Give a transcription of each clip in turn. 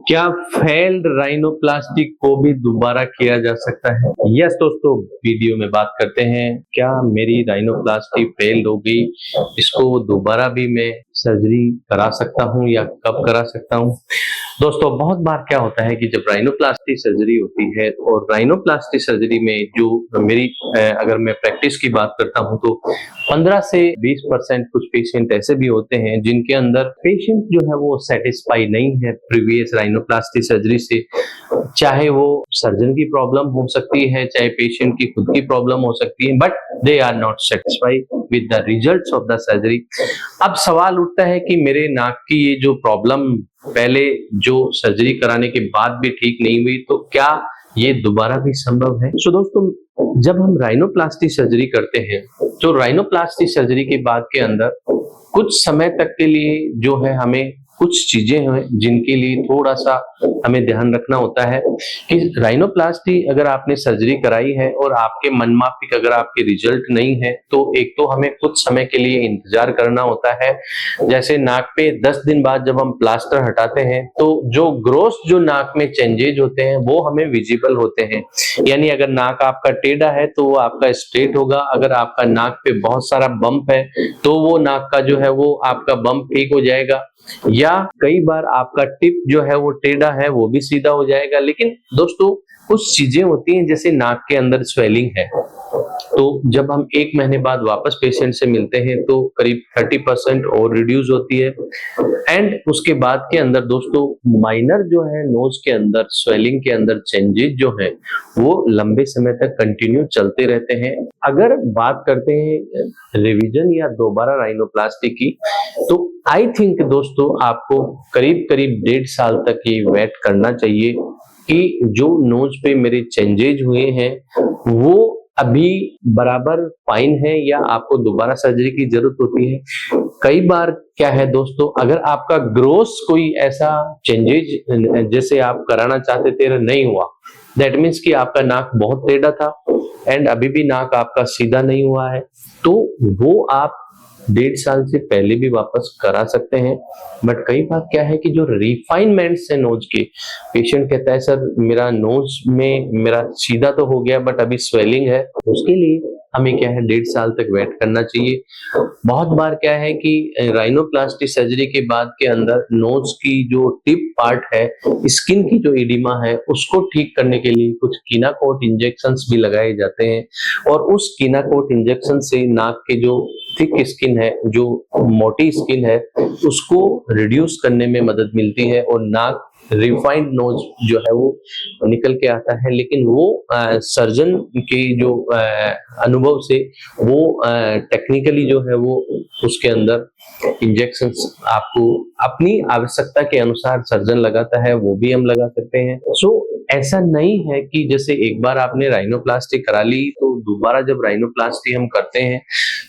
क्या failed rhinoplasty को भी दोबारा किया जा सकता है? यस दोस्तों, वीडियो में बात करते हैं क्या मेरी राइनोप्लास्टी फेल हो गई, इसको दोबारा भी मैं सर्जरी करा सकता हूं या कब करा सकता हूं। दोस्तों, बहुत बार क्या होता है कि जब राइनोप्लास्टी सर्जरी होती है और राइनोप्लास्टी सर्जरी में जो मेरी अगर मैं प्रैक्टिस की बात करता हूं तो 15 से 20% कुछ पेशेंट ऐसे भी होते हैं जिनके अंदर पेशेंट जो है वो सेटिस्फाई नहीं है प्रीवियस राइनोप्लास्टी सर्जरी से। चाहे वो सर्जन की प्रॉब्लम हो सकती है, चाहे पेशेंट की खुद की प्रॉब्लम हो सकती है, but they are not satisfied with the results of the surgery. अब सवाल उठता है कि मेरे नाक की ये जो प्रॉब्लम पहले जो सर्जरी कराने के बाद भी ठीक नहीं हुई, तो क्या ये दोबारा भी संभव है? सो दोस्तों, जब हम राइनोप्लास्टी सर्जरी करते हैं तो राइनोप्लास्टी सर्जरी के बाद के अंदर कुछ समय तक के लिए जो है हमें कुछ चीजें हैं जिनके लिए थोड़ा सा हमें ध्यान रखना होता है कि राइनोप्लास्टी अगर आपने सर्जरी कराई है और आपके मनमाफिक अगर आपके रिजल्ट नहीं है तो एक तो हमें कुछ समय के लिए इंतजार करना होता है। जैसे नाक पे 10 दिन बाद जब हम प्लास्टर हटाते हैं तो जो ग्रोथ जो नाक में चेंजेज होते हैं वो हमें विजिबल होते हैं। यानी अगर नाक आपका टेढ़ा है तो वो आपका स्ट्रेट होगा, अगर आपका नाक पे बहुत सारा बम्प है तो वो नाक का जो है वो आपका बम्प ठीक हो जाएगा, या कई बार आपका टिप जो है वो टेढ़ा है वो भी सीधा हो जाएगा। लेकिन दोस्तों, कुछ चीजें होती हैं जैसे नाक के अंदर स्वेलिंग है, तो जब हम 1 महीने बाद वापस पेशेंट से मिलते हैं तो करीब 30% और रिड्यूस होती है। एंड उसके बाद के अंदर दोस्तों माइनर जो है नोज के अंदर स्वेलिंग के अंदर चेंजेस जो है वो लंबे समय तक कंटिन्यू चलते रहते हैं। अगर बात करते हैं रिवीजन या दोबारा राइनोप्लास्टी की, तो आई थिंक दोस्तों आपको करीब करीब 1.5 साल तक ये वेट करना चाहिए कि जो नोज पे मेरे चेंजेज हुए हैं वो अभी बराबर फाइन है या आपको दोबारा सर्जरी की जरूरत होती है। कई बार क्या है दोस्तों, अगर आपका ग्रोथ कोई ऐसा चेंजेज जैसे आप कराना चाहते थे नहीं हुआ, दैट मीन्स कि आपका नाक बहुत टेढ़ा था एंड अभी भी नाक आपका सीधा नहीं हुआ है, तो वो आप 1.5 साल से पहले भी वापस करा सकते हैं। बट कई बार क्या है कि जो रिफाइनमेंट है नोज के, पेशेंट कहता है सर मेरा नोज में मेरा सीधा तो हो गया बट अभी स्वेलिंग है, उसके लिए हमें क्या है 1.5 साल तक वेट करना चाहिए। बहुत बार क्या है कि राइनोप्लास्टी सर्जरी के बाद के अंदर नोज की जो टिप पार्ट है, स्किन की जो एडिमा है उसको ठीक करने के लिए कुछ कीनाकोट इंजेक्शंस भी लगाए जाते हैं और उस कीनाकोट इंजेक्शन से नाक के जो थिक स्किन है, जो मोटी स्किन है, उसको रिड्यूस करने में मदद मिलती है और नाक रिफाइंड नोज जो है वो निकल के आता है। लेकिन वो सर्जन के जो अनुभव से वो टेक्निकली जो है वो उसके अंदर इंजेक्शंस आपको अपनी आवश्यकता के अनुसार सर्जन लगाता है, वो भी हम लगा सकते हैं। सो ऐसा नहीं है कि जैसे एक बार आपने राइनोप्लास्टी करा ली तो दोबारा जब राइनोप्लास्टी हम करते हैं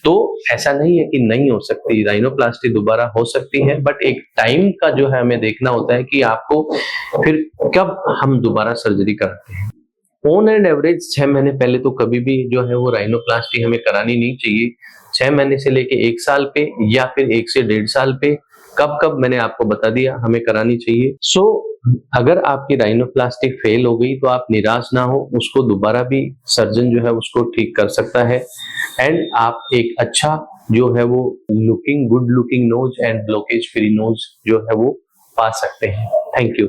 तो ऐसा नहीं है कि नहीं हो सकती, राइनोप्लास्टी दोबारा हो सकती है, बट एक टाइम का जो है हमें देखना होता है कि आपको फिर कब हम दोबारा सर्जरी कराते हैं। ऑन एंड एवरेज 6 महीने पहले तो कभी भी जो है वो राइनोप्लास्टी हमें करानी नहीं चाहिए। 6 महीने से लेके 1 साल पे या फिर 1 से 1.5 साल पे कब कब मैंने आपको बता दिया हमें करानी चाहिए। सो अगर आपकी राइनोप्लास्टी फेल हो गई तो आप निराश ना हो, उसको दोबारा भी सर्जन जो है उसको ठीक कर सकता है एंड आप एक अच्छा जो है वो good looking nose and blockage free nose जो है वो पा सकते हैं। Thank you.